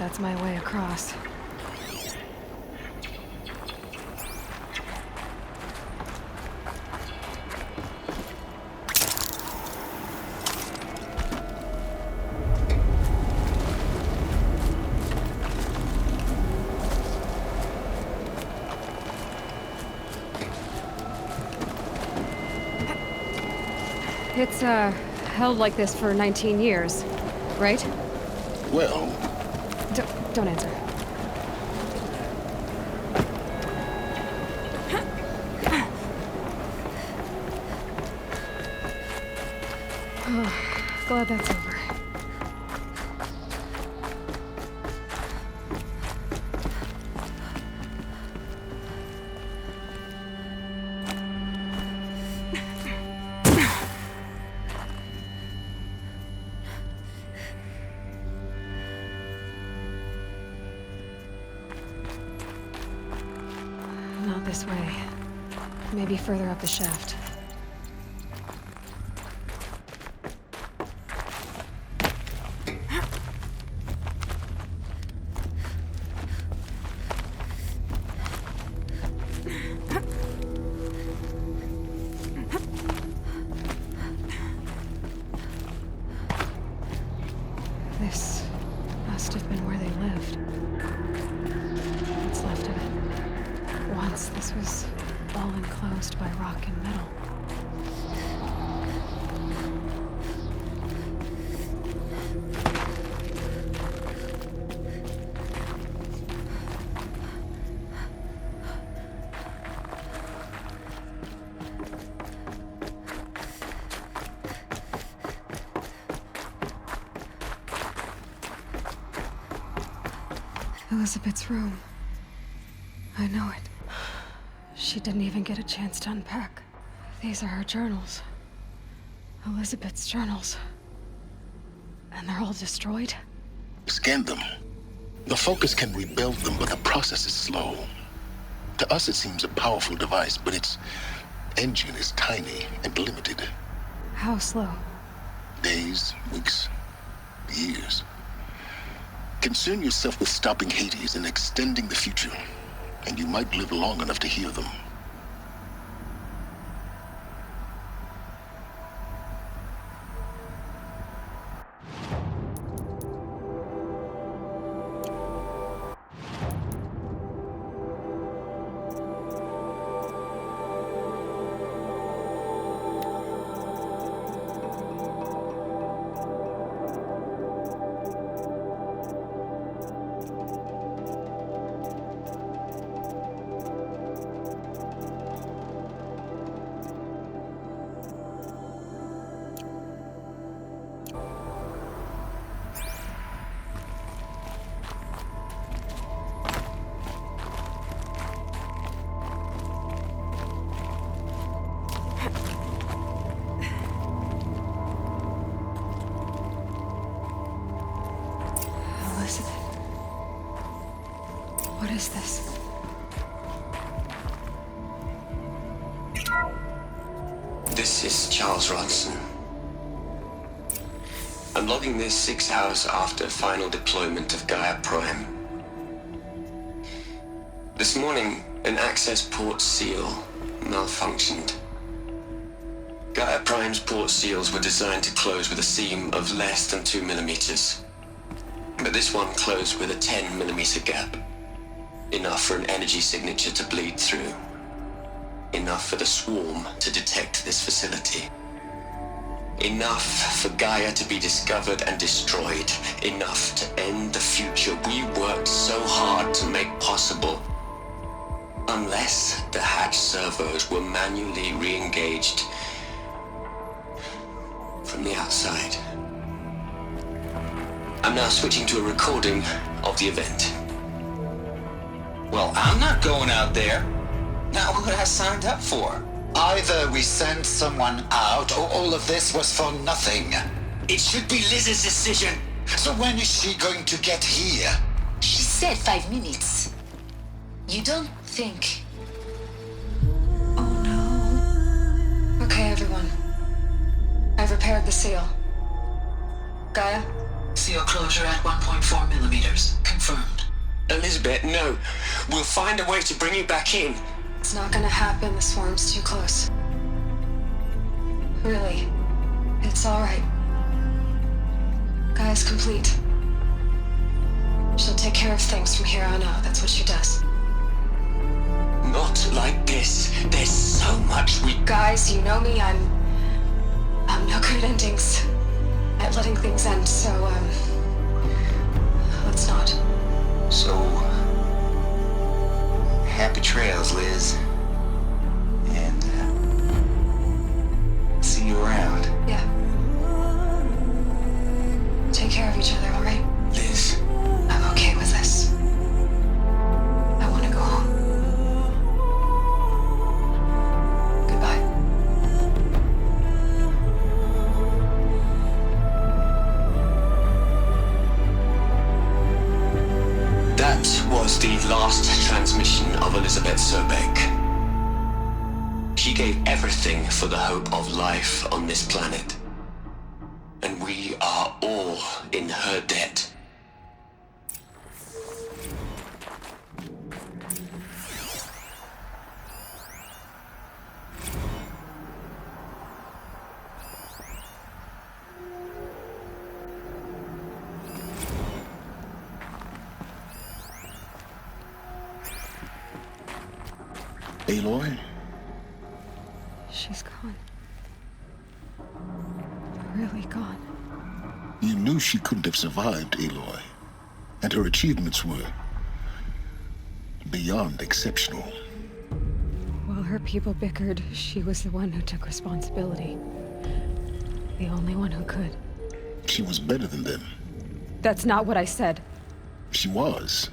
that's my way across. It's, held like this for 19 years, right? Well... Don't answer. Oh, glad that's over. Not this way. Maybe further up the shaft. This must have been where they lived. What's left of it. Once this was all enclosed by rock and metal. Elizabeth's room. I know it. She didn't even get a chance to unpack. These are her journals. Elizabeth's journals. And they're all destroyed? Scan them. The Focus can rebuild them, but the process is slow. To us, it seems a powerful device, but its engine is tiny and limited. How slow? Days, weeks, years. Concern yourself with stopping Hades and extending the future, and you might live long enough to hear them. What is this? This is Charles Rodson. I'm logging this 6 hours after final deployment of Gaia Prime. This morning, an access port seal malfunctioned. Gaia Prime's port seals were designed to close with a seam of less than 2 millimeters. But this one closed with a 10 millimeter gap. Enough for an energy signature to bleed through. Enough for the swarm to detect this facility. Enough for Gaia to be discovered and destroyed. Enough to end the future we worked so hard to make possible. Unless the hatch servos were manually re-engaged from the outside. I'm now switching to a recording of the event. Well, I'm not going out there. Now, what I signed up for? Either we send someone out, or all of this was for nothing. It should be Liz's decision. So when is she going to get here? She said 5 minutes. You don't think... Oh no. Okay, everyone. I've repaired the seal. Gaia, Seal closure at 1.4 millimeters. Confirmed. Elizabeth, no. We'll find a way to bring you back in. It's not gonna happen. The swarm's too close. Really. It's alright. Gaia's complete. She'll take care of things from here on out. That's what she does. Not like this. There's so much we... Guys, you know me. I'm no good at endings. At letting things end, so, let's not. So, happy trails, Liz. And, see you around. Yeah. Take care of each other, alright? Liz, I'm okay with this. I want to go home. Goodbye. that was the last transmission of Elizabeth Sobek. She gave everything for the hope of life on this planet. And we are all in her debt. Aloy? She's gone. Really gone. You knew she couldn't have survived, Aloy. And her achievements were beyond exceptional. While her people bickered, she was the one who took responsibility. The only one who could. She was better than them. That's not what I said. She was.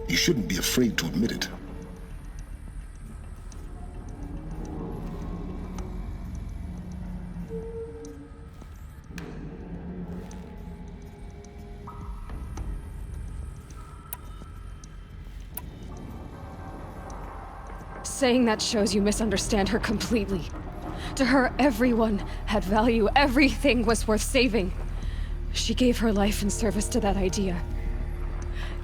You shouldn't be afraid to admit it. Saying that shows you misunderstand her completely. To her, everyone had value. Everything was worth saving. She gave her life in service to that idea.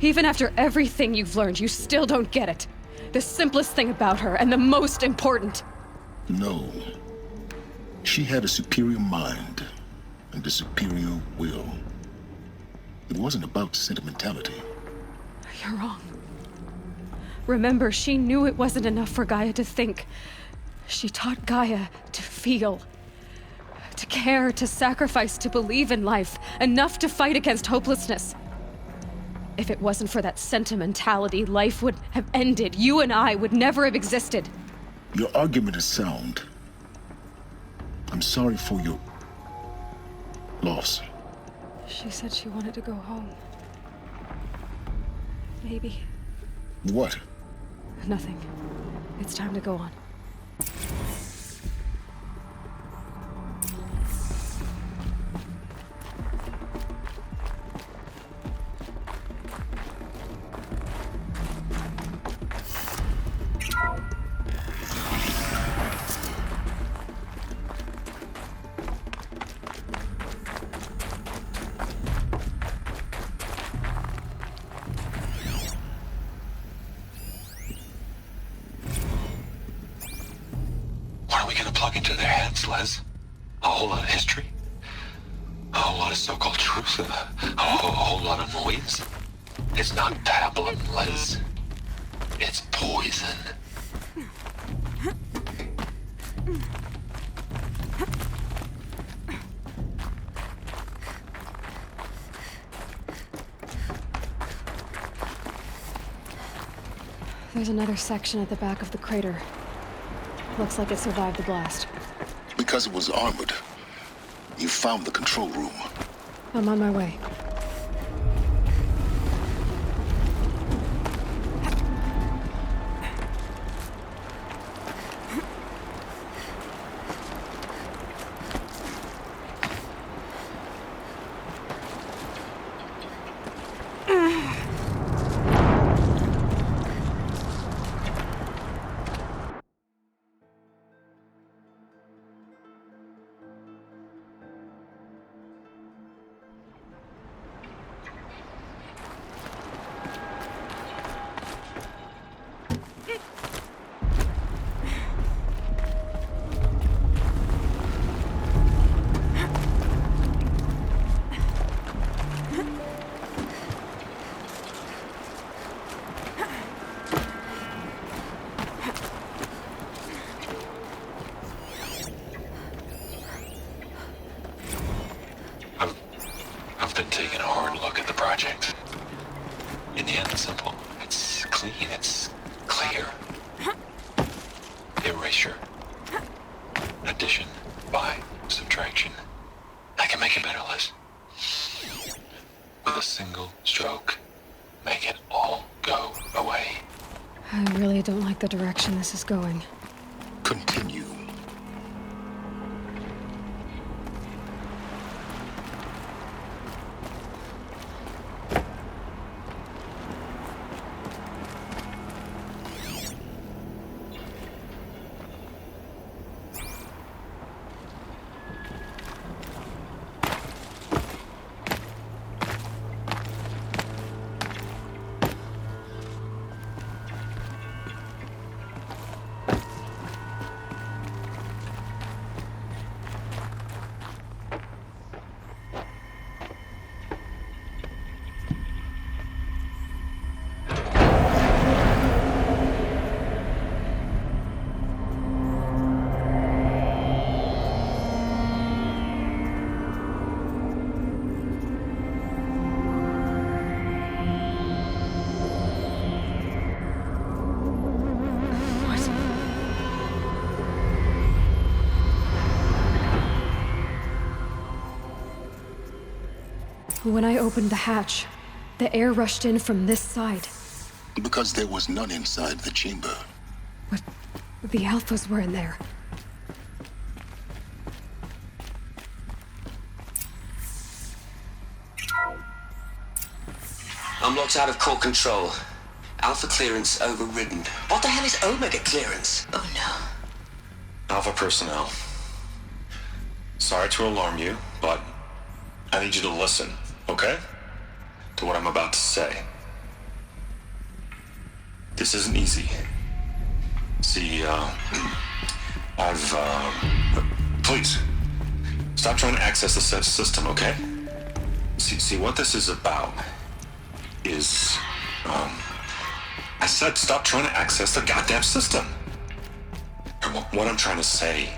Even after everything you've learned, you still don't get it. The simplest thing about her, and the most important. No. She had a superior mind and a superior will. It wasn't about sentimentality. You're wrong. Remember, she knew it wasn't enough for Gaia to think. She taught Gaia to feel. To care, to sacrifice, to believe in life. Enough to fight against hopelessness. If it wasn't for that sentimentality, life would have ended. You and I would never have existed. Your argument is sound. I'm sorry for your loss. She said she wanted to go home. Maybe. What? Nothing. It's time to go on. What are we gonna plug into their heads, Les? A whole lot of history? A whole lot of so-called truth? A whole lot of noise? It's not tablet, Les. It's poison. There's another section at the back of the crater. Looks like it survived the blast. Because it was armored. You found the control room. I'm on my way. been taking a hard look at the project. In the end, it's simple. It's clean. It's clear. Erasure. Addition. By. Subtraction. I can make it better, Liz. With a single stroke, make it all go away. I really don't like the direction this is going. Continue. When I opened the hatch, the air rushed in from this side. Because there was none inside the chamber. But the Alphas were in there. I'm locked out of core control. Alpha clearance overridden. What the hell is Omega clearance? Oh no. Alpha personnel. Sorry to alarm you, but I need you to listen, okay? To what I'm about to say. This isn't easy. See, please, stop trying to access the system, okay? See, what this is about is, I said stop trying to access the goddamn system. And what I'm trying to say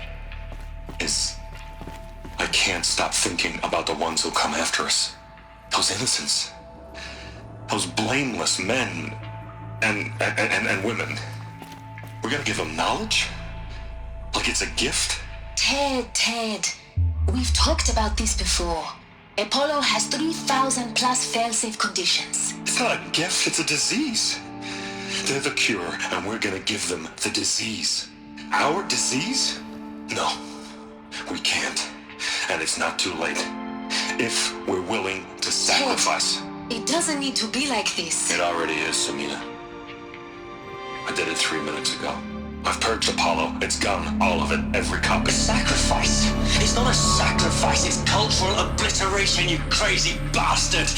is, I can't stop thinking about the ones who come after us. Those innocents. Those blameless men and women. We're gonna give them knowledge? Like it's a gift? Ted. We've talked about this before. Apollo has 3,000 plus fail-safe conditions. It's not a gift, it's a disease. They're the cure, and we're gonna give them the disease. Our disease? No, we can't. And it's not too late. If we're willing to sacrifice. It doesn't need to be like this. It already is, Samina. I did it 3 minutes ago. I've purged Apollo. It's gone. All of it. Every copy. Sacrifice? It's not a sacrifice, it's cultural obliteration, you crazy bastard!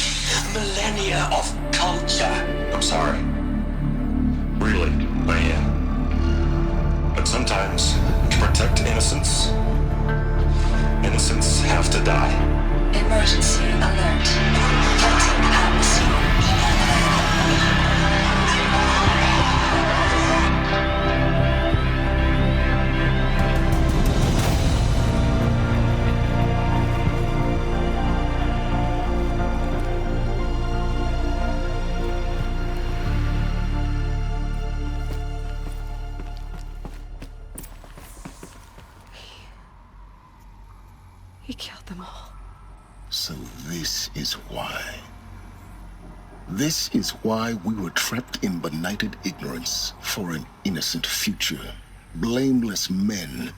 Millennia of culture! I'm sorry. Really, I am. But sometimes, to protect innocence, innocents have to die. Emergency alert. Floating atmosphere. He killed them all. So this is why. This is why we were trapped in benighted ignorance for an innocent future. Blameless men.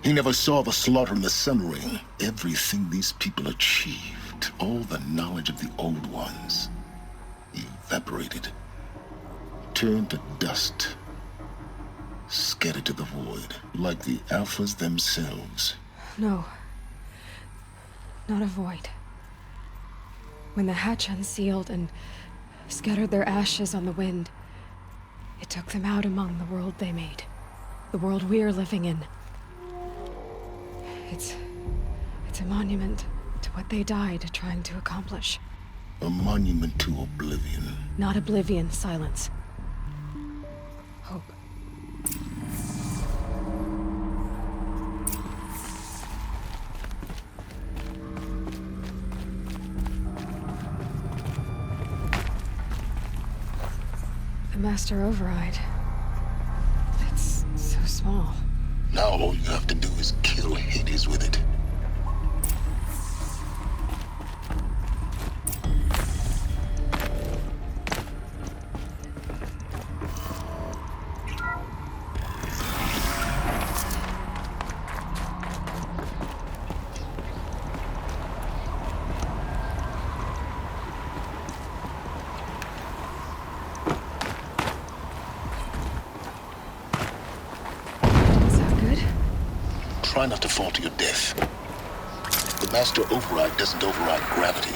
He never saw the slaughter in the Sun Ring. Everything these people achieved, all the knowledge of the old ones, evaporated, turned to dust, scattered to the void, like the Alphas themselves. No. Not a void. When the hatch unsealed and scattered their ashes on the wind, it took them out among the world they made. The world we're living in. It's a monument to what they died trying to accomplish. A monument to oblivion. Not oblivion, silence. Hope. Master Override. It's so small. Now all you have to do is kill Hades with it. Is that good? Try not to fall to your death. The Master Override doesn't override gravity.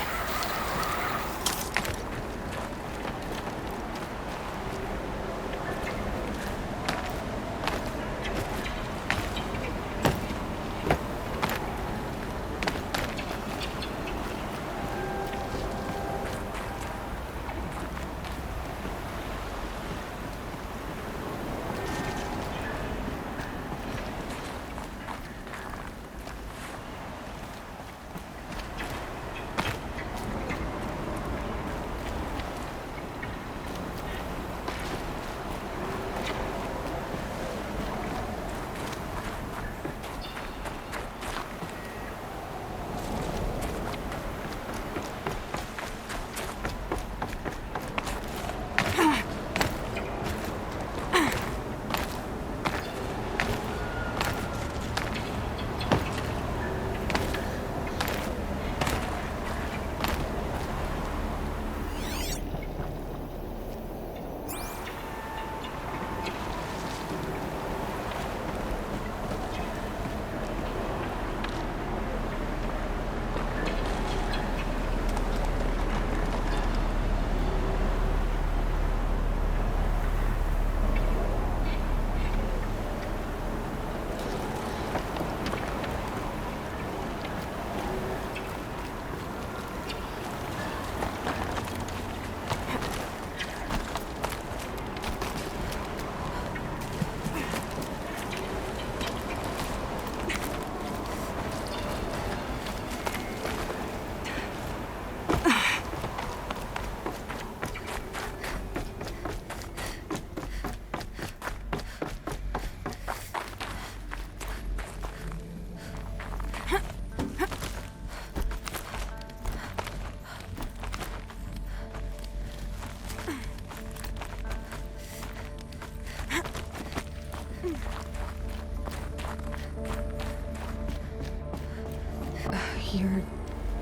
You're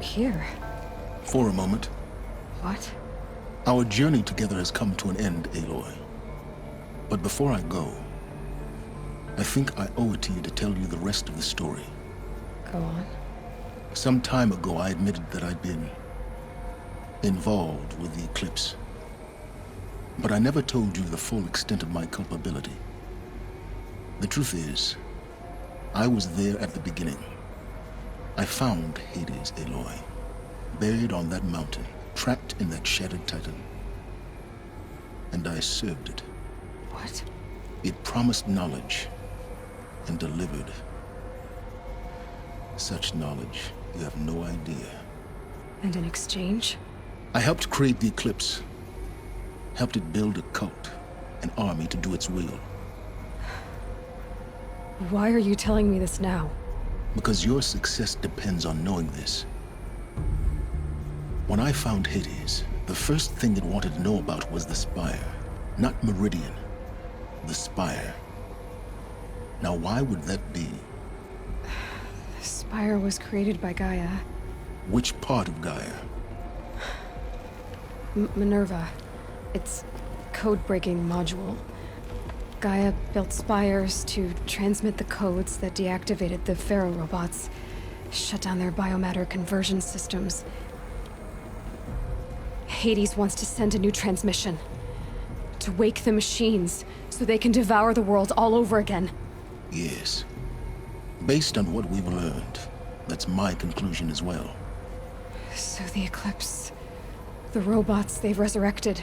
here. For a moment, What? our journey together has come to an end, Aloy. But before I go, I think I owe it to you to tell you the rest of the story. Go on. Some time ago, I admitted that I'd been involved with the eclipse. But I never told you the full extent of my culpability. The truth is, I was there at the beginning. I found Hades, Aloy, buried on that mountain, trapped in that shattered titan. And I served it. What? It promised knowledge and delivered. Such knowledge, you have no idea. And in exchange? I helped create the eclipse, helped it build a cult, an army to do its will. Why are you telling me this now? Because your success depends on knowing this. When I found Hades, the first thing it wanted to know about was the Spire. Not Meridian, the Spire. Now why would that be? The Spire was created by Gaia. Which part of Gaia? Minerva. It's code-breaking module. Gaia built spires to transmit the codes that deactivated the Pharaoh robots, shut down their biomatter conversion systems. Hades wants to send a new transmission. To wake the machines, so they can devour the world all over again. Yes. Based on what we've learned, that's my conclusion as well. So the Eclipse... the robots they've resurrected...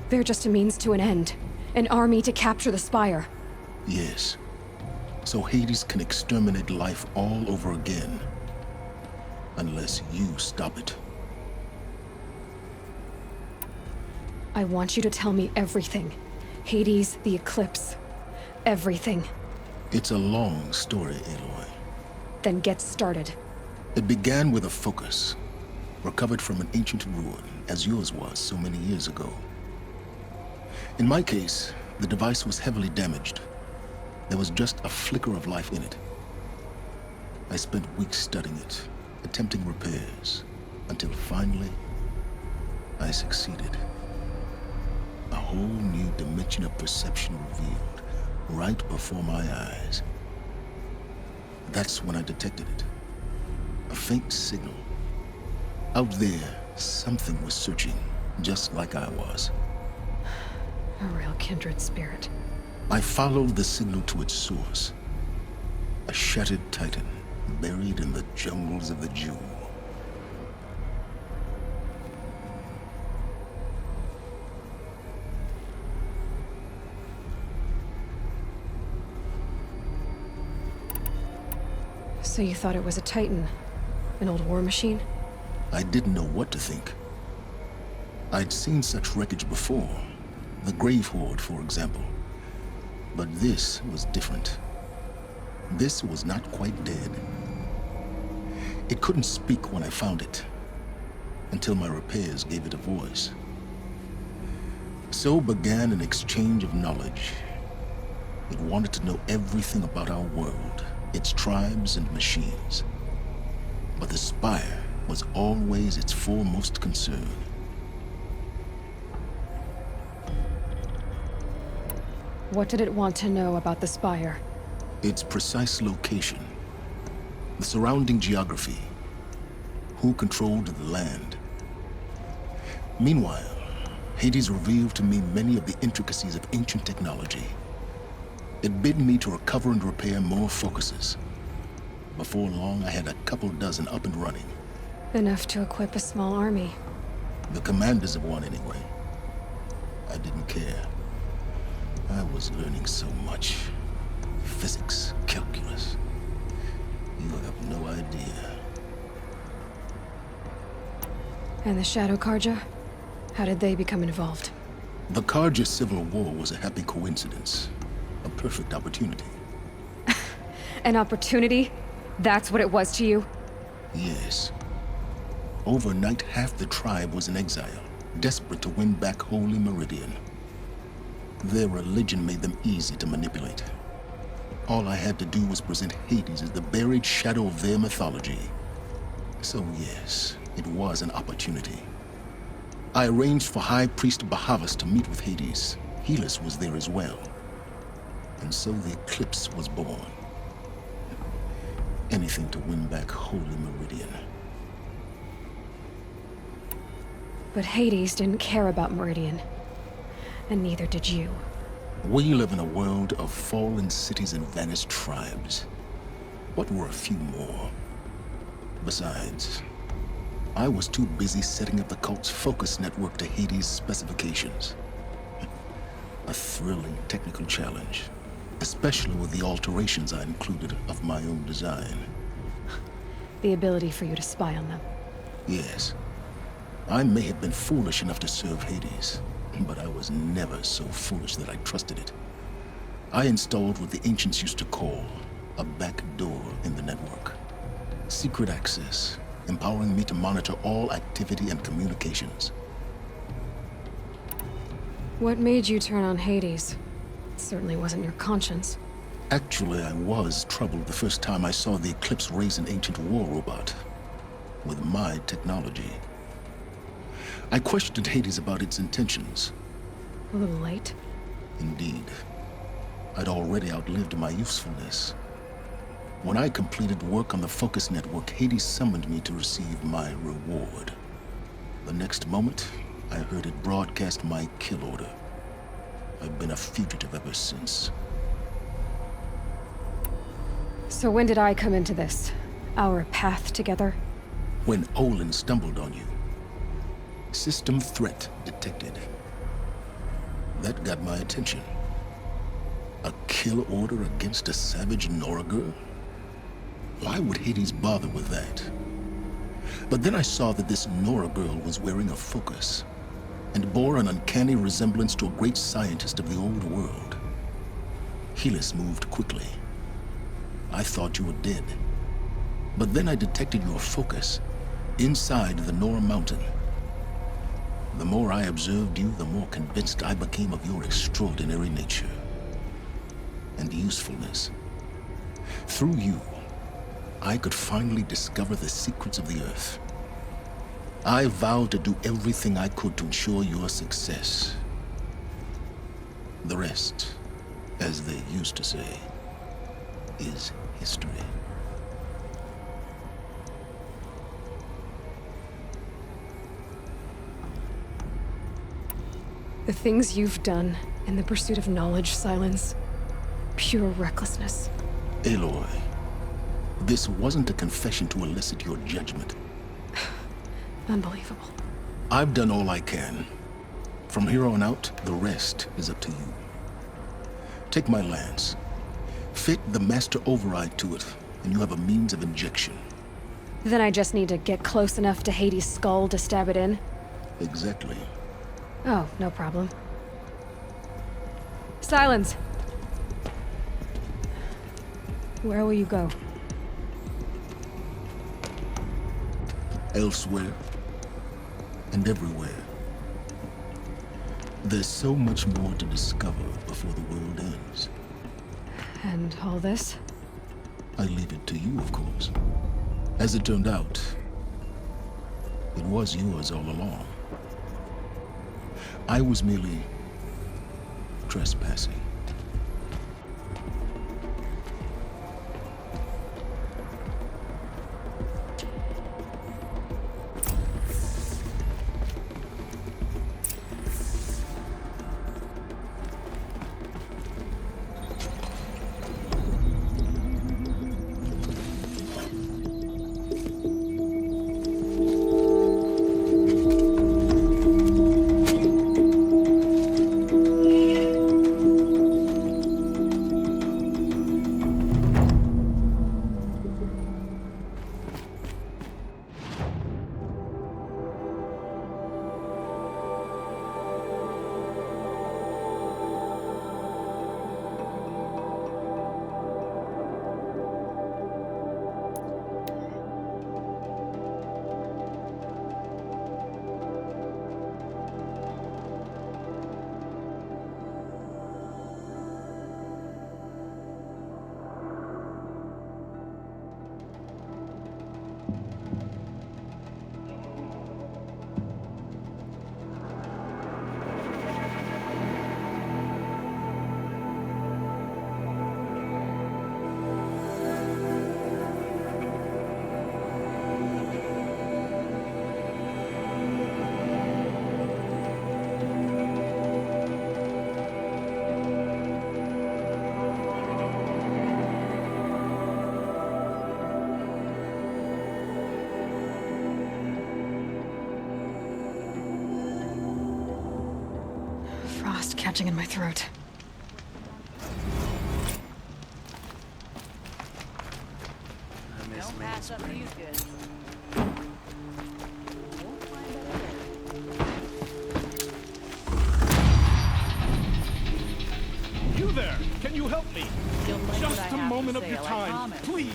they're just a means to an end. An army to capture the Spire. Yes. So Hades can exterminate life all over again. Unless you stop it. I want you to tell me everything. Hades, the eclipse. Everything. It's a long story, Aloy. Then get started. It began with a focus, recovered from an ancient ruin, as yours was so many years ago. In my case, the device was heavily damaged. There was just a flicker of life in it. I spent weeks studying it, attempting repairs, until finally, I succeeded. A whole new dimension of perception revealed, right before my eyes. That's when I detected it. A faint signal. Out there, something was searching, just like I was. A real kindred spirit. I followed the signal to its source. A shattered titan, buried in the jungles of the Jewel. So you thought it was a Titan? An old war machine? I didn't know what to think. I'd seen such wreckage before. The Grave Horde, for example. But this was different. This was not quite dead. It couldn't speak when I found it, until my repairs gave it a voice. So began an exchange of knowledge. It wanted to know everything about our world, its tribes and machines. But the Spire was always its foremost concern. What did it want to know about the Spire? Its precise location, the surrounding geography, who controlled the land. Meanwhile, Hades revealed to me many of the intricacies of ancient technology. It bid me to recover and repair more focuses. Before long, I had a couple dozen up and running. Enough to equip a small army. The commanders of one, anyway. I didn't care. I was learning so much. Physics, calculus. You have no idea. And the Shadow Karja? How did they become involved? The Karja Civil War was a happy coincidence. A perfect opportunity. An opportunity? That's what it was to you? Yes. Overnight, half the tribe was in exile, desperate to win back Holy Meridian. Their religion made them easy to manipulate. All I had to do was present Hades as the buried shadow of their mythology. So yes, it was an opportunity. I arranged for High Priest Bahavas to meet with Hades. Helis was there as well. And so the eclipse was born. Anything to win back Holy Meridian. But Hades didn't care about Meridian. And neither did you. We live in a world of fallen cities and vanished tribes. What were a few more? Besides, I was too busy setting up the cult's focus network to Hades' specifications. A thrilling technical challenge, especially with the alterations I included of my own design. The ability for you to spy on them. Yes, I may have been foolish enough to serve Hades, but I was never so foolish that I trusted it. I installed what the ancients used to call a back door in the network. Secret access, empowering me to monitor all activity and communications. What made you turn on Hades? It certainly wasn't your conscience. Actually, I was troubled the first time I saw the Eclipse raise an ancient war robot. With my technology. I questioned Hades about its intentions. A little late. Indeed. I'd already outlived my usefulness. When I completed work on the Focus Network, Hades summoned me to receive my reward. The next moment, I heard it broadcast my kill order. I've been a fugitive ever since. So when did I come into this? Our path together? When Olin stumbled on you. System threat detected. That got my attention. A kill order against a savage Nora girl? Why would Hades bother with that? But then I saw that this Nora girl was wearing a focus. and bore an uncanny resemblance to a great scientist of the old world. Helis moved quickly. I thought you were dead. But then I detected your focus inside the Nora Mountain. The more I observed you, the more convinced I became of your extraordinary nature and usefulness. Through you, I could finally discover the secrets of the Earth. I vowed to do everything I could to ensure your success. The rest, as they used to say, is history. The things you've done in the pursuit of knowledge, Silence. Pure recklessness. Aloy, this wasn't a confession to elicit your judgment. Unbelievable. I've done all I can. From here on out, the rest is up to you. Take my lance. Fit the master override to it, and you have a means of injection. Then I just need to get close enough to Hades' skull to stab it in? Exactly. Oh, no problem. Silence! Where will you go? Elsewhere and everywhere. There's so much more to discover before the world ends. And all this? I leave it to you, of course. As it turned out, it was yours all along. I was merely trespassing. Frost catching in my throat. Don't pass up these goods. Won't find out. You there! Can you help me? You'll like what I Just a have to moment of say, your I time, promise. please!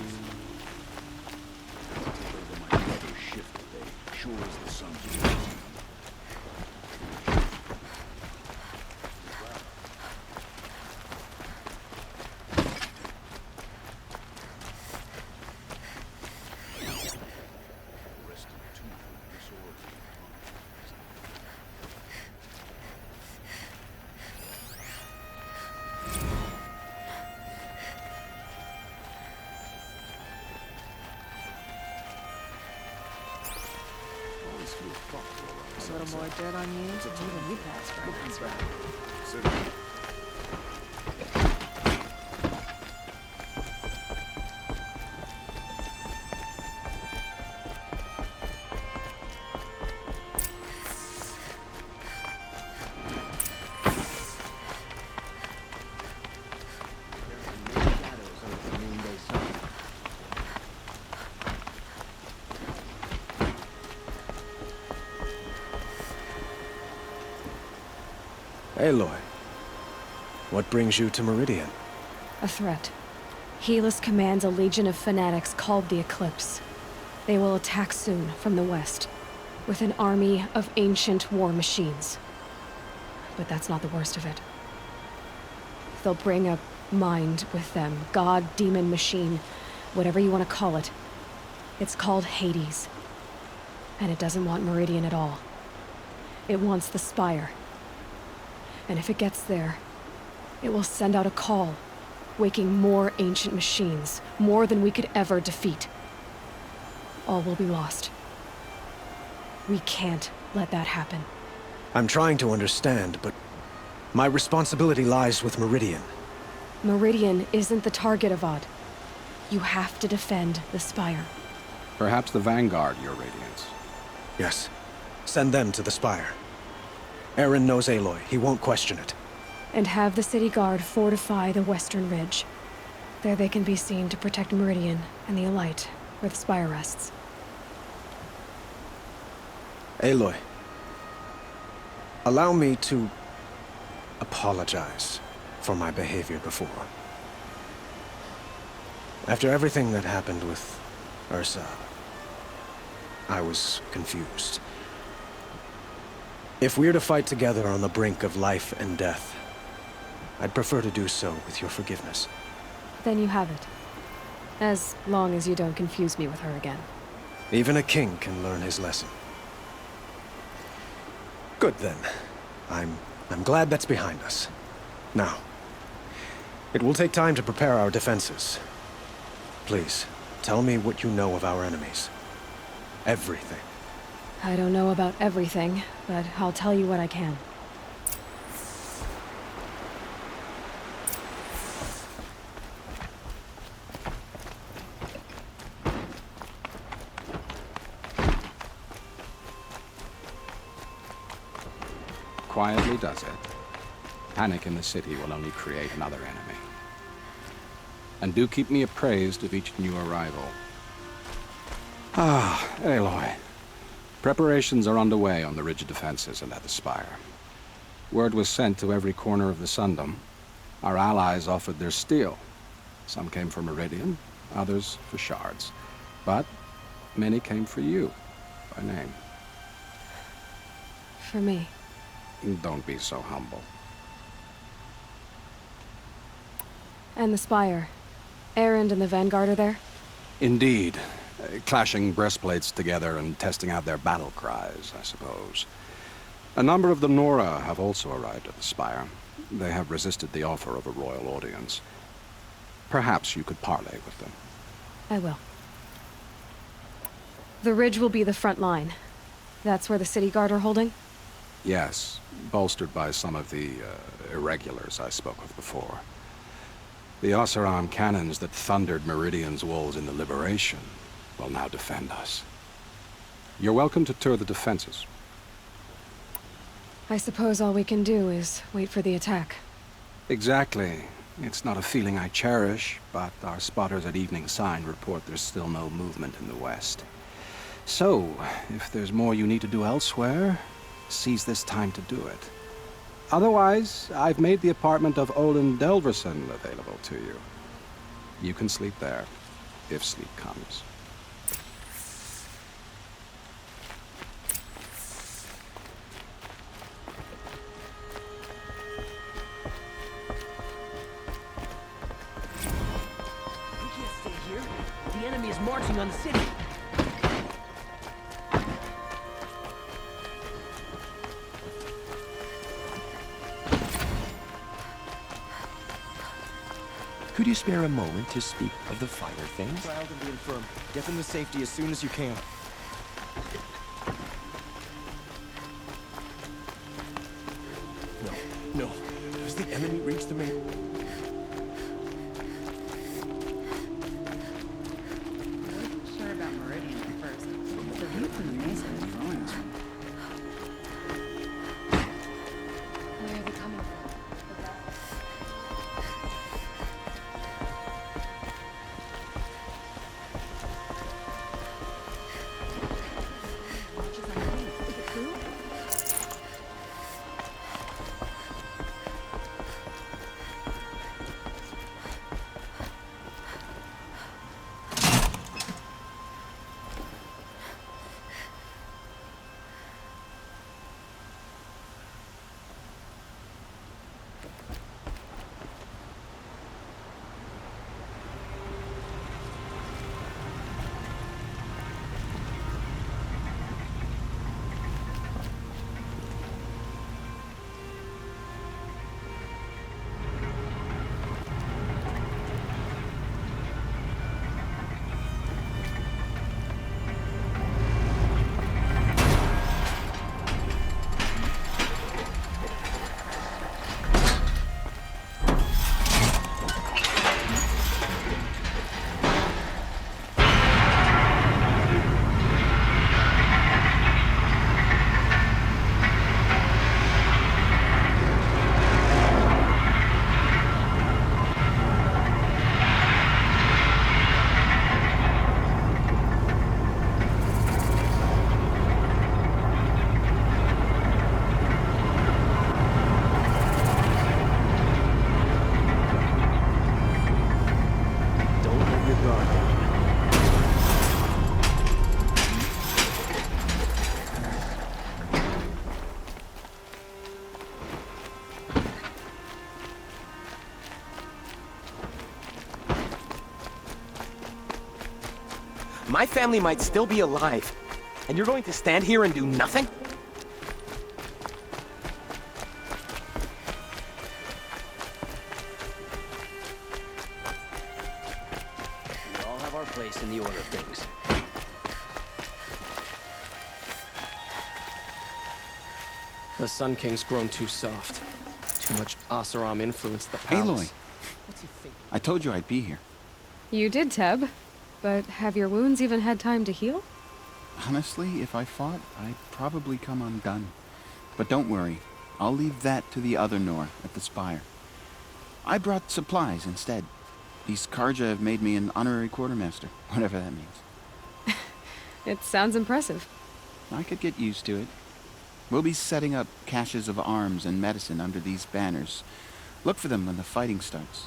A little more dirt on you, even you pass for it. Aloy, what brings you to Meridian? A threat. Helis commands a legion of fanatics called the Eclipse. They will attack soon from the west, with an army of ancient war machines. But that's not the worst of it. They'll bring a mind with them, god, demon, machine, whatever you want to call it. It's called Hades. And it doesn't want Meridian at all. It wants the Spire. And if it gets there, it will send out a call, waking more ancient machines, more than we could ever defeat. All will be lost. We can't let that happen. I'm trying to understand, but my responsibility lies with Meridian. Meridian isn't the target, Avad. You have to defend the Spire. Perhaps the Vanguard, Your Radiance. Yes. Send them to the Spire. Eren knows Aloy. He won't question it. And have the City Guard fortify the western ridge. There they can be seen to protect Meridian and the Elite, where the Spire rests. Aloy, allow me to apologize for my behavior before. After everything that happened with Ursa, I was confused. If we're to fight together on the brink of life and death, I'd prefer to do so with your forgiveness. Then you have it. As long as you don't confuse me with her again. Even a king can learn his lesson. Good then. I'm glad that's behind us. Now, it will take time to prepare our defenses. Please, tell me what you know of our enemies. Everything. I don't know about everything, but I'll tell you what I can. Quietly does it. Panic in the city will only create another enemy. And do keep me appraised of each new arrival. Ah, Aloy. Preparations are underway on the ridge defenses and at the Spire. Word was sent to every corner of the Sundom. Our allies offered their steel. Some came for Meridian, others for shards. But many came for you, by name. For me. Don't be so humble. And the Spire. Erend and the Vanguard are there? Indeed. Clashing breastplates together and testing out their battle cries, I suppose. A number of the Nora have also arrived at the Spire. They have resisted the offer of a royal audience. Perhaps you could parley with them. I will. The ridge will be the front line. That's where the City Guard are holding? Yes, bolstered by some of the irregulars I spoke of before. The Oseram cannons that thundered Meridian's walls in the Liberation will now defend us. You're welcome to tour the defenses. I suppose all we can do is wait for the attack. Exactly. It's not a feeling I cherish, but our spotters at Evening Sign report there's still no movement in the west. So, if there's more you need to do elsewhere, seize this time to do it. Otherwise, I've made the apartment of Olin Delverson available to you. You can sleep there, if sleep comes. We can't stay here. The enemy is marching on the city. Could you spare a moment to speak of the finer things? Child and be infirm. Get them to safety as soon as you can. No. Does the enemy reach the main? I wasn't sure about Meridian at first, but the view from the mesa is drawing me. Where are they coming from? My family might still be alive. And you're going to stand here and do nothing? We all have our place in the order of things. The Sun King's grown too soft. Too much Oseram influenced the palace. Aloy, I told you I'd be here. You did, Teb. But have your wounds even had time to heal? Honestly, if I fought, I'd probably come undone. But don't worry, I'll leave that to the other Nor at the Spire. I brought supplies instead. These Karja have made me an honorary quartermaster, whatever that means. It sounds impressive. I could get used to it. We'll be setting up caches of arms and medicine under these banners. Look for them when the fighting starts.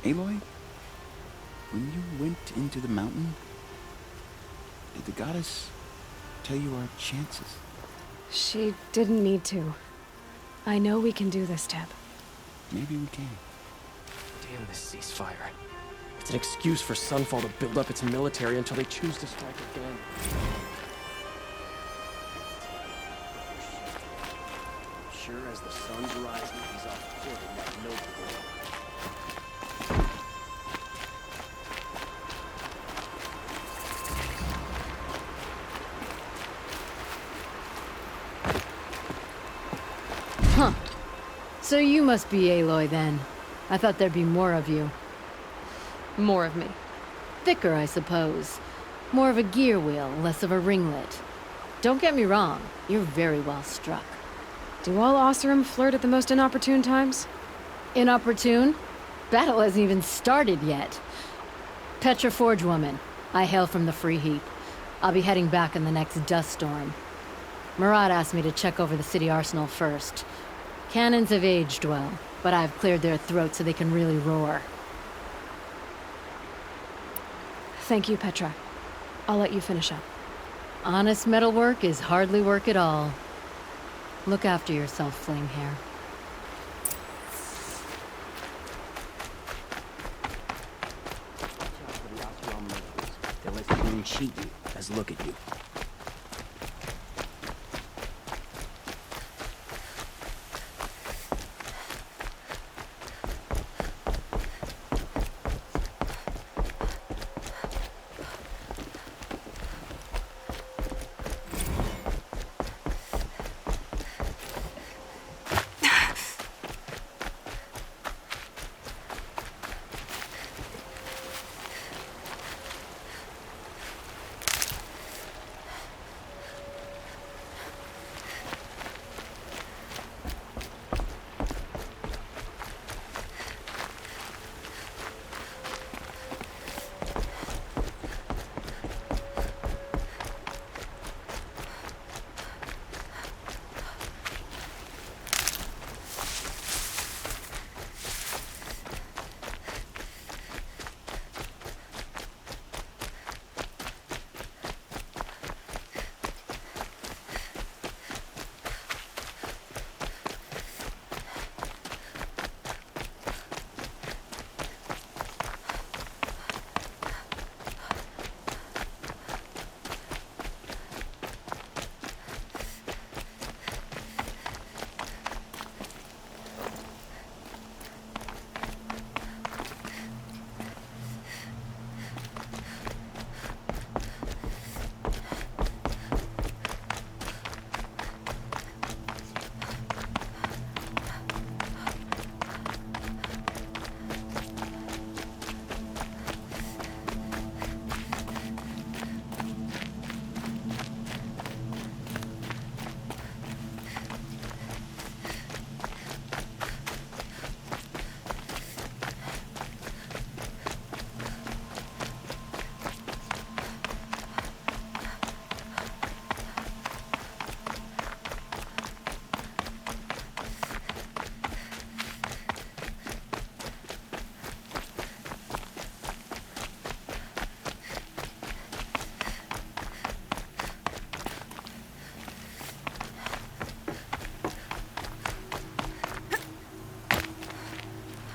Aloy, when you went into the mountain, did the goddess tell you our chances? She didn't need to. I know we can do this, Teb. Maybe we can. Damn this ceasefire. It's an excuse for Sunfall to build up its military until they choose to strike again. Sure as the sun's rising, he's off courting that noble boy. Huh. So you must be Aloy then. I thought there'd be more of you. More of me. Thicker, I suppose. More of a gear wheel, less of a ringlet. Don't get me wrong, you're very well struck. Do all Oseram flirt at the most inopportune times? Inopportune? Battle hasn't even started yet. Petra Forge woman. I hail from the Free Heap. I'll be heading back in the next dust storm. Murad asked me to check over the city arsenal first. Cannons have aged well, but I've cleared their throats so they can really roar. Thank you, Petra. I'll let you finish up. Honest metalwork is hardly work at all. Look after yourself, Flame Hair. They'll as soon cheat you as look at you.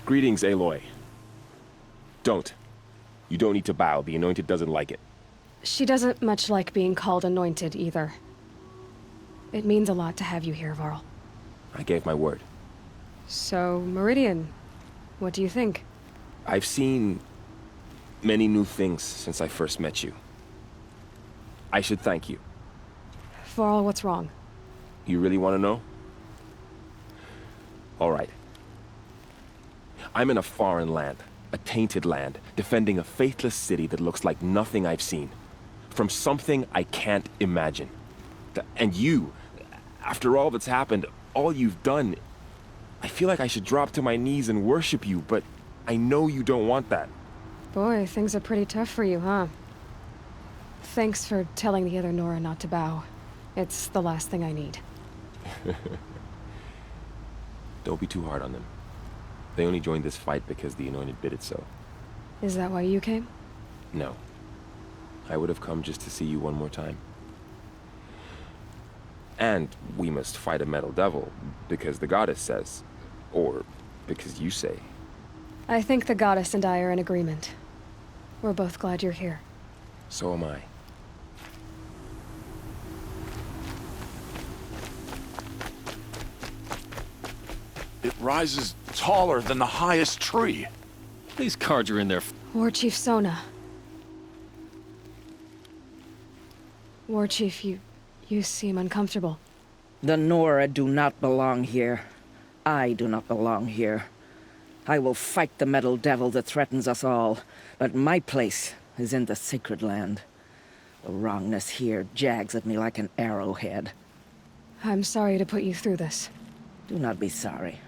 Greetings, Aloy. Don't. You don't need to bow. The Anointed doesn't like it. She doesn't much like being called anointed, either. It means a lot to have you here, Varl. I gave my word. So, Meridian, what do you think? I've seen many new things since I first met you. I should thank you. Varl, what's wrong? You really want to know? All right. I'm in a foreign land, a tainted land, defending a faithless city that looks like nothing I've seen. From something I can't imagine. And you, after all that's happened, all you've done, I feel like I should drop to my knees and worship you, but I know you don't want that. Boy, things are pretty tough for you, huh? Thanks for telling the other Nora not to bow. It's the last thing I need. Don't be too hard on them. They only joined this fight because the Anointed bid it so. Is that why you came? No. I would have come just to see you one more time. And we must fight a metal devil, because the goddess says. Or because you say. I think the goddess and I are in agreement. We're both glad you're here. So am I. It rises taller than the highest tree. These cards are in there. War Chief Sona. War Chief, you seem uncomfortable. The Nora do not belong here. I do not belong here. I will fight the metal devil that threatens us all, but my place is in the sacred land. The wrongness here jags at me like an arrowhead. I'm sorry to put you through this. Do not be sorry.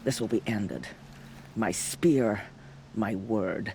This will be ended. My spear, my word.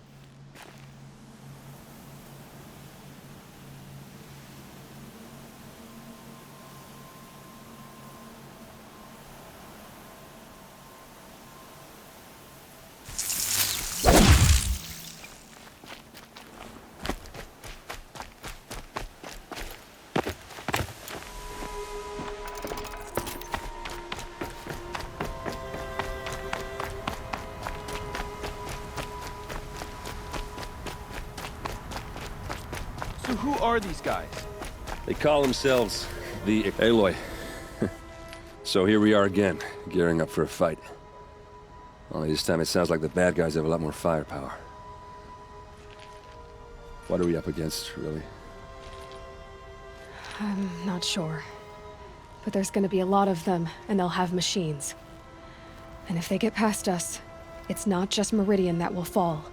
So who are these guys? They call themselves the Aloy. So here we are again, gearing up for a fight. Only this time it sounds like the bad guys have a lot more firepower. What are we up against, really? I'm not sure. But there's gonna be a lot of them, and they'll have machines. And if they get past us, it's not just Meridian that will fall.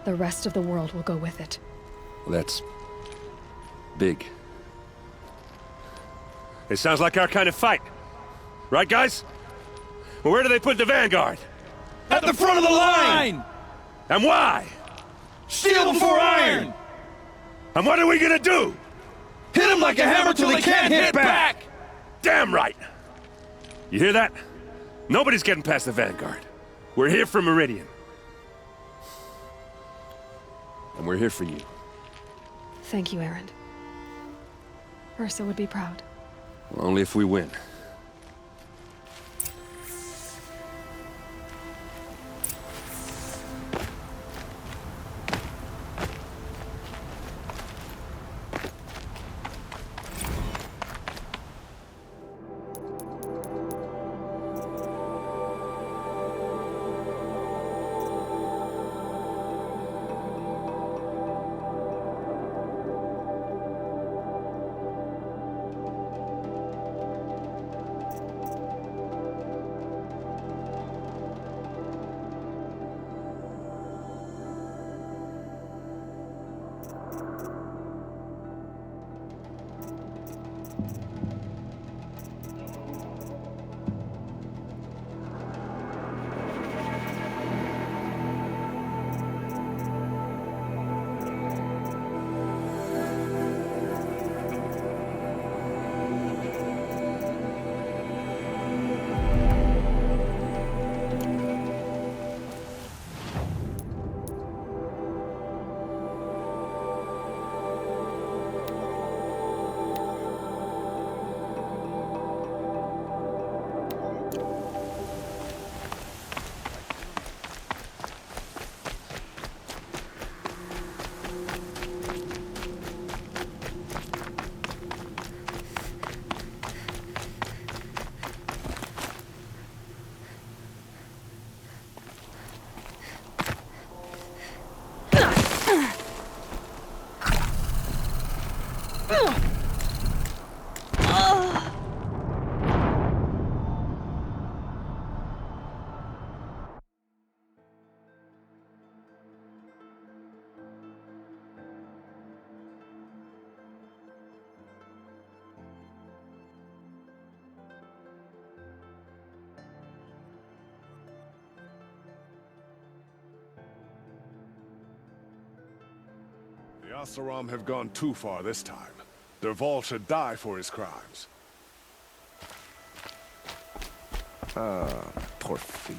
The rest of the world will go with it. Well, that's big. It sounds like our kind of fight. Right, guys? Well, where do they put the Vanguard? At the front of the line! And why? Steel before iron! And what are we gonna do? Hit them like a hammer till they can't hit back! Damn right! You hear that? Nobody's getting past the Vanguard. We're here for Meridian. And we're here for you. Thank you, Erend. Ursa would be proud. Well, only if we win. Fearsome have gone too far this time. Dervahl should die for his crimes. Poor feet.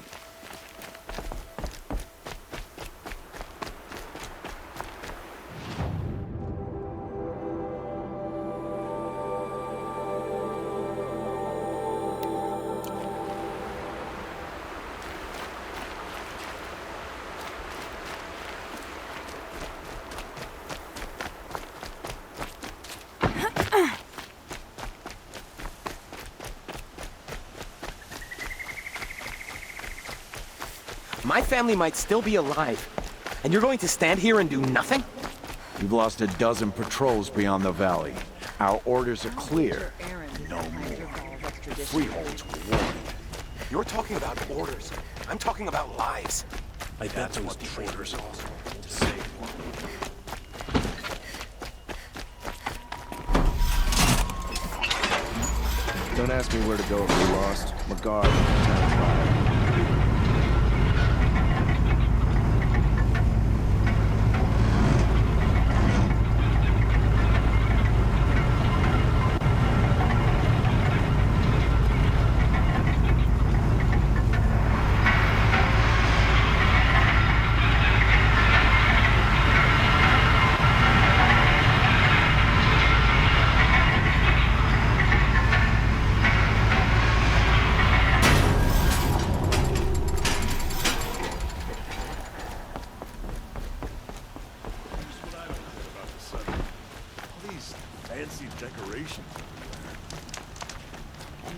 My family might still be alive, and you're going to stand here and do nothing? We've lost a dozen patrols beyond the valley. Our orders are clear. No more. Freeholds were warned. You're talking about orders. I'm talking about lives. I bet those traitors all to save one. Don't ask me where to go if we're lost. My guard will return fire. Fancy decorations.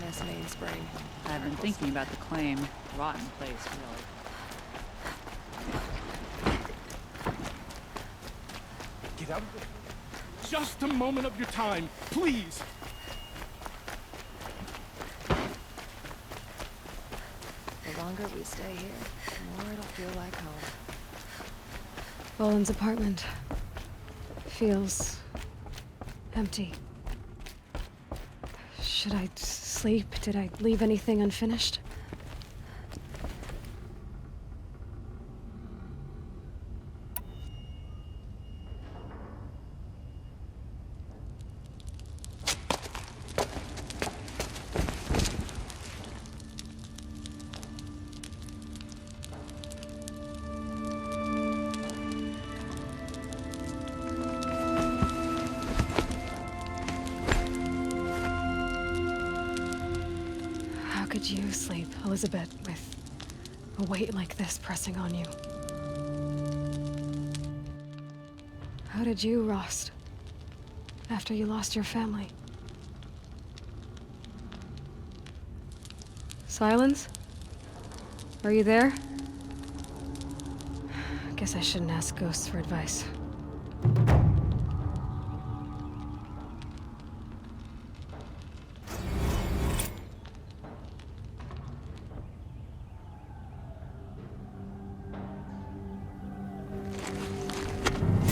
MS mainspring. I've been thinking about the claim. Rotten place, really. Get out of it. Just a moment of your time, please. The longer we stay here, the more it'll feel like home. Boland's apartment feels empty. Should I sleep? Did I leave anything unfinished? How could you sleep, Elizabeth, with a weight like this pressing on you? How did you, Rost, after you lost your family? Silence? Are you there? Guess I shouldn't ask ghosts for advice.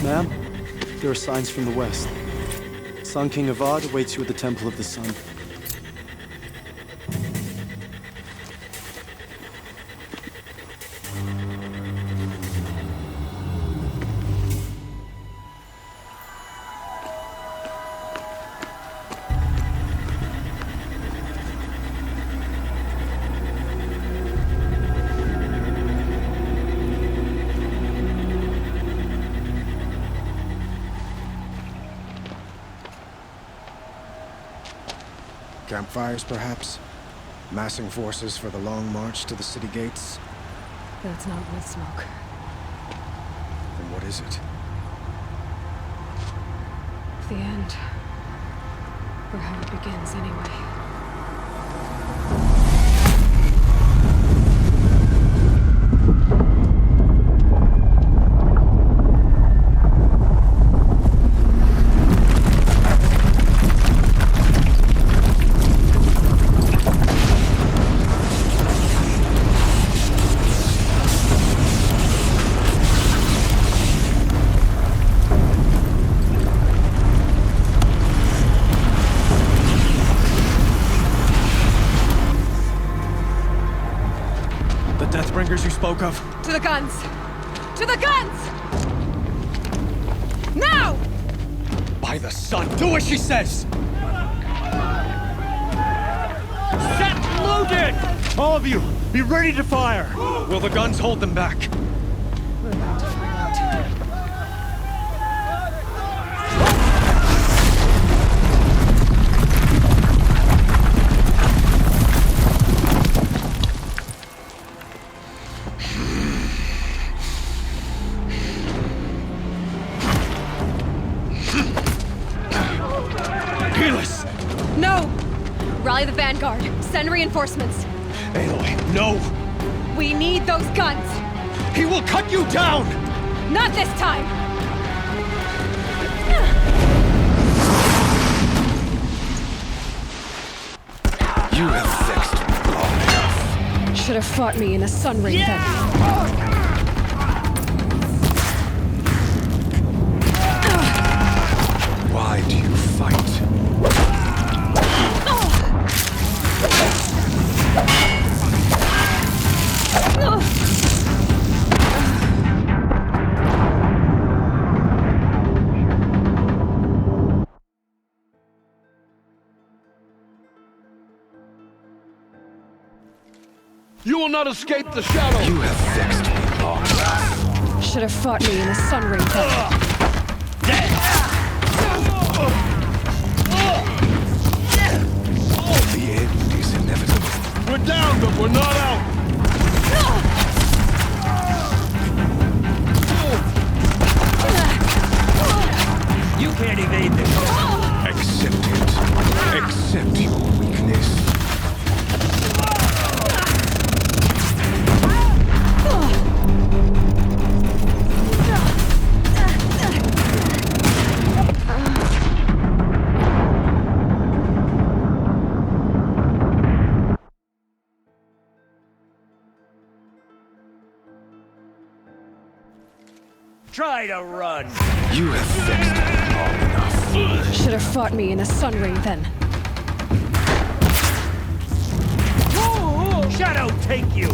Ma'am, there are signs from the west. Sun King Avad awaits you at the Temple of the Sun. Campfires, perhaps? Massing forces for the long march to the city gates? That's not wood smoke. Then what is it? The end. Or how it begins, anyway. Deathbringers you spoke of? To the guns! To the guns! Now! By the sun, do as she says! Set loaded! All of you, be ready to fire! Will the guns hold them back? We're about to find out. Helis! No! Rally the Vanguard. Send reinforcements. Aloy, no! We need those guns! He will cut you down! Not this time! You have vexed me long enough. Should have fought me in a sun ring then. Why do you fight? You will not escape the shadow! You have vexed me long enough. Should have fought me in a sun ring then. The end is inevitable. We're down, but we're not out! You can't evade this. Accept it. Accept your weakness. Try to run. You have vexed me long enough. Should have fought me in a sun ring then. Shadow take you!